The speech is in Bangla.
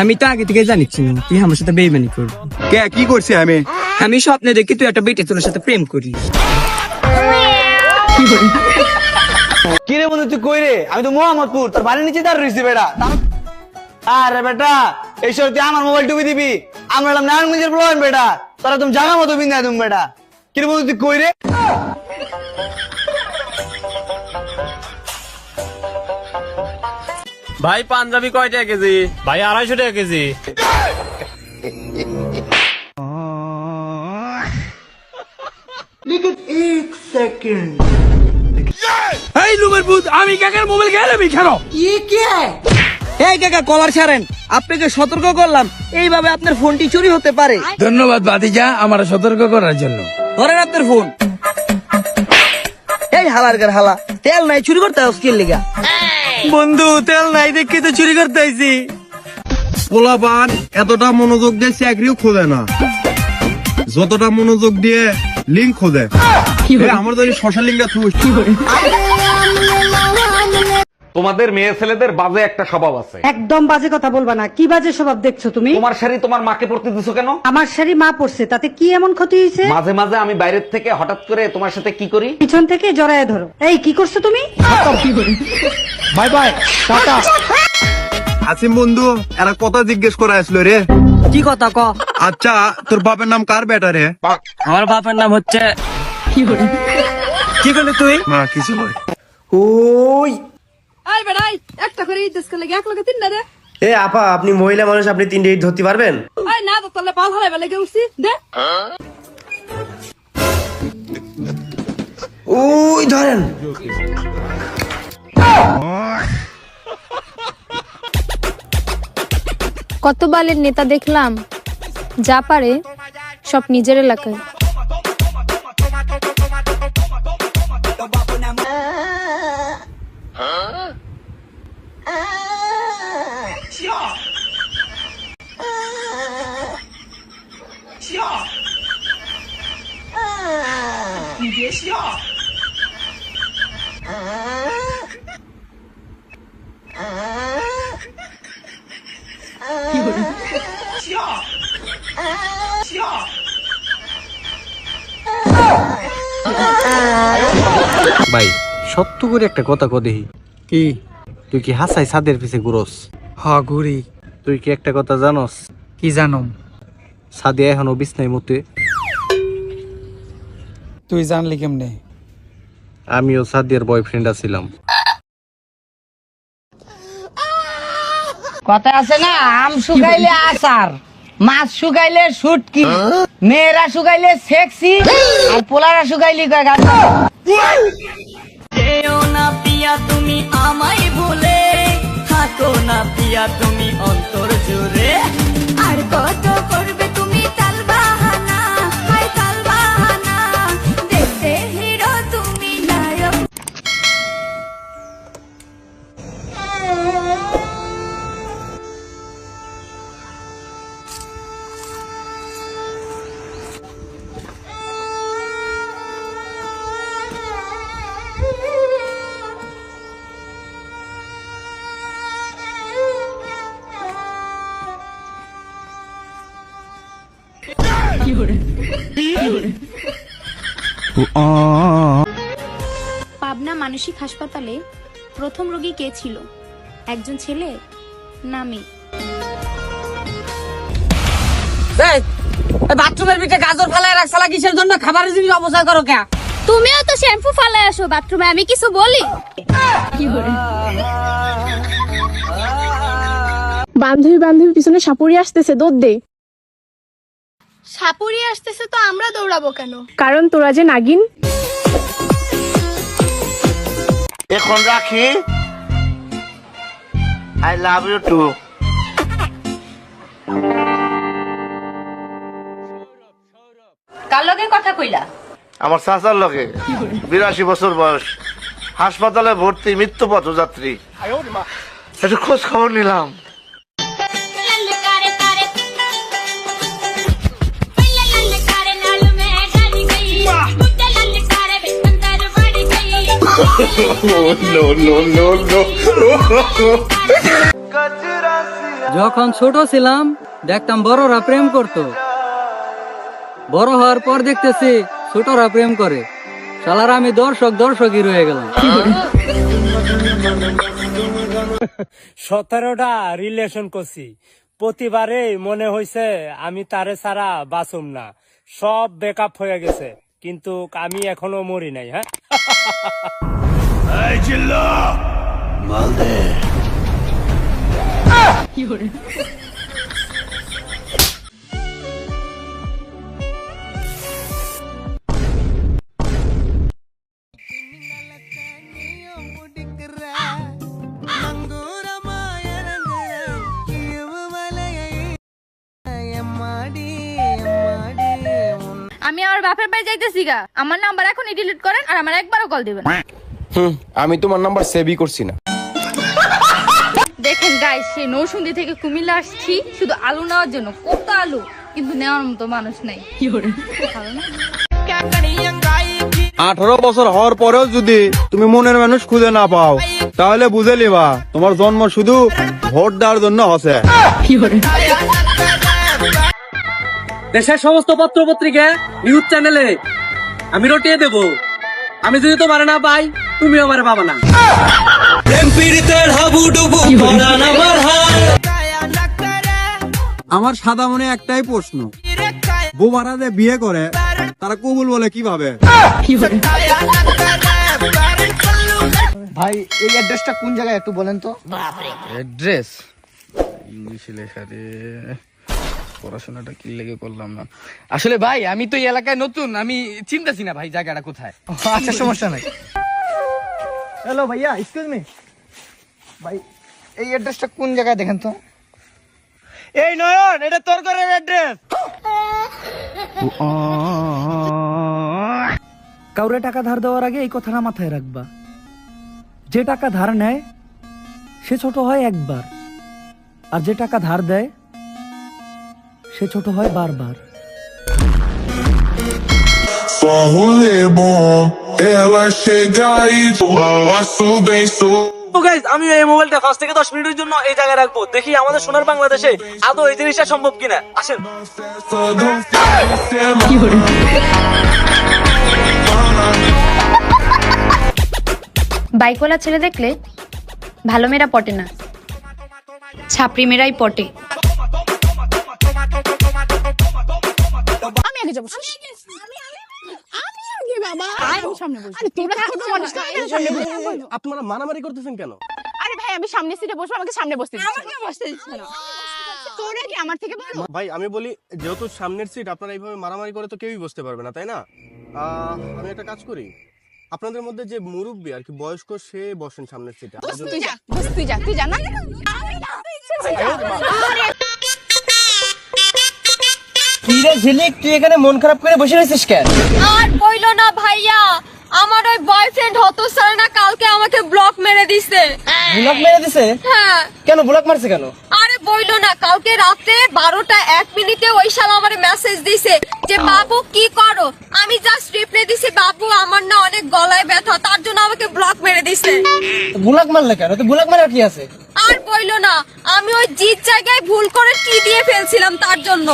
আমি তো আগে থেকে জানিছি তুই আমার সাথে বেইমানি করবি। কে কি করছি আমি স্বপ্নে দেখি তুই একটা বেটে তোর সাথে প্রেম করিস। কি রে বন্ধু তুই কই রে? আমি তো মোহাম্মদপুর, তোর বাড়ির নিচে দাঁড় রয়েছি বেটা। আরে বেটা এইসব তুই আমার মোবাইল টুবি দিবি, আমরা এলাম নারায়ণগঞ্জের প্রধান বেটা, তোরা তুমি জায়গা মতো বিন্দা তুমি বেটা। কি রে বন্ধু তুই কই রে? ভাই পাঞ্জাবি কয় টাকা কেজি? ভাই 250 টাকা কেজি। এই লুমের ভূত, আমি কাকার মোবাইল গেলামি কেন? এই কাকা কলার ছাড়েন, আপনাকে সতর্ক করলাম, এইভাবে আপনার ফোনটি চুরি হতে পারে। ধন্যবাদ ভাতিজা আমার সতর্ক করার জন্য। ধরেন আপনার ফোন। এই হালার গার হালা, তেল নাই চুরি করতে স্কিল লিগা। বন্ধু তেল নাই দেখি তো চুরি করতে আইছি। পোলাপান এতটা মনোযোগ দিয়ে চাকরিও খোঁজে না, যতটা মনোযোগ দিয়ে লিঙ্ক খোঁজে। আমার তো শশা লিঙ্কটা তোমাদের মেয়ে ছেলেদের বাজে একটা স্বভাব আছে। একদম বাজে কথা বলবা না। কি বাজে স্বভাব দেখছো তুমি? তোমার শাড়ি তোমার মাকে পরতে দিছো কেন? আমার শাড়ি মা পড়ছে, তাতে কি এমন ক্ষতি হয়েছে? মাঝে মাঝে আমি বাইরের থেকে হঠাৎ করে তোমার সাথে কি করি? পিছন থেকে জড়ায় ধরো। এই কি করছো তুমি? Bye bye tata. আসিম বন্ধু এরা কথা জিজ্ঞেস করে আসলো রে। কি কথা ক? আচ্ছা তোর বাপের নাম কার বেটা রে? আমার বাপের নাম হচ্ছে কি করলি তুই? না কিছু নয়। ওই আই বেড়াই একটা করে ইট দেশ লাগে এক লগে তিনটা দে। এ আপা আপনি মহিলা মানুষ, আপনি 3টে ইট ধরতে পারবেন? আই না তো তলে পাল হলে বেলে গেউছি দে। ওই ধরেন। কত বালের নেতা দেখলাম, যা পারে সব নিজের এলাকায়। ভাই সত্য করে একটা কথা কদেহি, কি? তুই কি হাসাই ছাদের পিছে ঘুরস? হ ঘুরি। তুই কি একটা কথা জানস? কি জানো? সাদে এখনো বিছনায় মতে। তুই জানলি কেমনে? আমিও সাদিয়ার বয়ফ্রেন্ড আছিলাম। কথা আছে না, আম শুকাইলে আচার, মাছ শুকাইলে শুটকি, মেয়েরা শুকাইলে সেক্সি, আর পোলারা শুকাইলে গান। যেও না পিয়া তুমি আমায় ভুলে, থাকো না পিয়া তুমি অন্তর জুড়ে। আর কত করবে তুমি তাল বাহানা, হায় তাল বাহানা, দেখতে হিরো তুমি নায়ক। পাবনা মানসিক হাসপাতালে প্রথম রোগী কে ছিল? একজন ছেলে না মেয়ে? বাথরুমের ভিতরে গাজর ফালায় রাখছালা কিসের জন্য? খাবারের জিনিস অপচয় করো কে? তুমিও তো শ্যাম্পু ফালাই আসো বাথরুমে, আমি কিছু বলি? বান্ধবী পিছনে সাপুরি আসতেছে, দৌড় দে। সাপুরি আসতেছে তো আমরা দৌড়াবো কেন? কারণ তোরা যে নাগিন। এখন রাখি। I love you too. কার লগে কথা কইলা? আমার চাচার লগে, 82 বছর বয়স, হাসপাতালে ভর্তি, মৃত্যু পথযাত্রী। একটু খোঁজ খবর নিলাম। No, no, no, no. गजरा सी যখন ছোট ছিলাম দেখতাম বড়রা প্রেম করতো, বড় হওয়ার পর দেখতেছি ছোটরা প্রেম করে। শালার আমি দর্শকই রয়ে গেলাম। 17টা রিলেশন করছি, প্রতিবারে মনে হয়েছে আমি তারে ছাড়া বাঁচুম না, সব বেকআপ হয়ে গেছে, কিন্তু আমি এখনো মরি নাই। হ্যাঁ, আমি আমার বাপের বাড়ি যাইতেছি গা, আমার নাম্বার এখনই ডিলিট করেন আর আমার একবারও কল দিবেন। আমি তোমার নাম্বার সেভই করছি না। দেখেন গাইস, সেই নৌসুন্দি থেকে কুমিল্লা আসছি শুধু আলু নেওয়ার জন্য। কত আলু, কিন্তু নেওয়ার মতো মানুষ নাই। ভালো না? 18 বছর হওয়ার পরেও যদি তুমি মনের মানুষ খুঁজে না পাও, তাহলে বুঝে লিবা তোমার জন্ম শুধু ভোট দেওয়ার জন্য হচ্ছে। দেশের সমস্ত পত্র পত্রিকা নিউজ চ্যানেলে আমি রটিয়ে দেব, আমি যদি তোমার না পাই তুমিও আমার পাবা না। আমার সাদা মনে একটাই প্রশ্ন, বোমারা যে বিয়ে করে তারা কবুল বলে কিভাবে? ভাই এই অ্যাড্রেসটা কোন জায়গায় একটু বলেন তো। অ্যাড্রেস ইংলিশে লেখা রে, পড়াশোনাটা কি লেগে করলাম না। আসলে ভাই আমি তো এই এলাকায় নতুন, আমি চিন্তাছি না ভাই জায়গাটা কোথায়। আচ্ছা সমস্যা নাই। হ্যালো ভাইয়া, এক্সকিউজ মি ভাই, এই অ্যাড্রেসটা কোন জায়গায় দেখেন তো। এই নয়ন, এটা তোর ঘরের অ্যাড্রেস। কাউরে টাকা ধার দেওয়ার আগে এই কথাটা মাথায় রাখবা, যে টাকা ধার নেয় সে ছোট হয় একবার, আর যে টাকা ধার দেয় সে ছোট হয় বারবার। আমি এই মোবাইলটা 5 থেকে 10 মিনিটের জন্য এই জায়গায় রাখবো, দেখি আমাদের সোনার বাংলাদেশে আদৌ এই জিনিসটা সম্ভব কিনা। আসেন। বাইকওয়ালা ছেলে দেখলে ভালো মেয়েরা পটে না, ছাপরি মেয়েরাই পটে। আমি আগে যাবো। আপনারা মারামারি করতেছেন কেন? আরে ভাই, আমি সামনে সিটে বসবো, আমাকে সামনে বসতে দিচ্ছে। আমাকে বসতে দিচ্ছে না। তোরা কি আমার থেকে বড়? ভাই আমি বলি, যেহেতু সামনের সিট, আপনারা এইভাবে মারামারি করে তো কেউই বসতে পারবে না, তাই না? আমি একটা কাজ করি, আপনাদের মধ্যে যে মুরব্বী আর কি বয়স্ক, সে বসেন সামনের সিটে। তুই যা না। তুই এখানে মন খারাপ করে বসে রয়েছিস কেন? আর কইলো না ভাইয়া, আমার ওই বয়ফ্রেন্ড হতসার না কালকে আমাকে ব্লক মেরে দিছে। ব্লক মেরে দিছে? হ্যাঁ। কেন ব্লক মারছে কেন? আরে বইলো না, কালকে রাতে 12টা 1 মিনিটে ওই শালা আমারে মেসেজ দিছে যে বাবু কি করো। আমি জাস্ট রিপ্লাই দিছি, বাবু আমার না অনেক গলায় ব্যথা, তার জন্য আমাকে ব্লক মেরে দিছে। ব্লক মারলে কেন? তো ব্লক মারার কি আছে? আর বইলো না, আমি ওই জিত জায়গায় ভুল করে টি দিয়ে ফেলছিলাম, তার জন্য।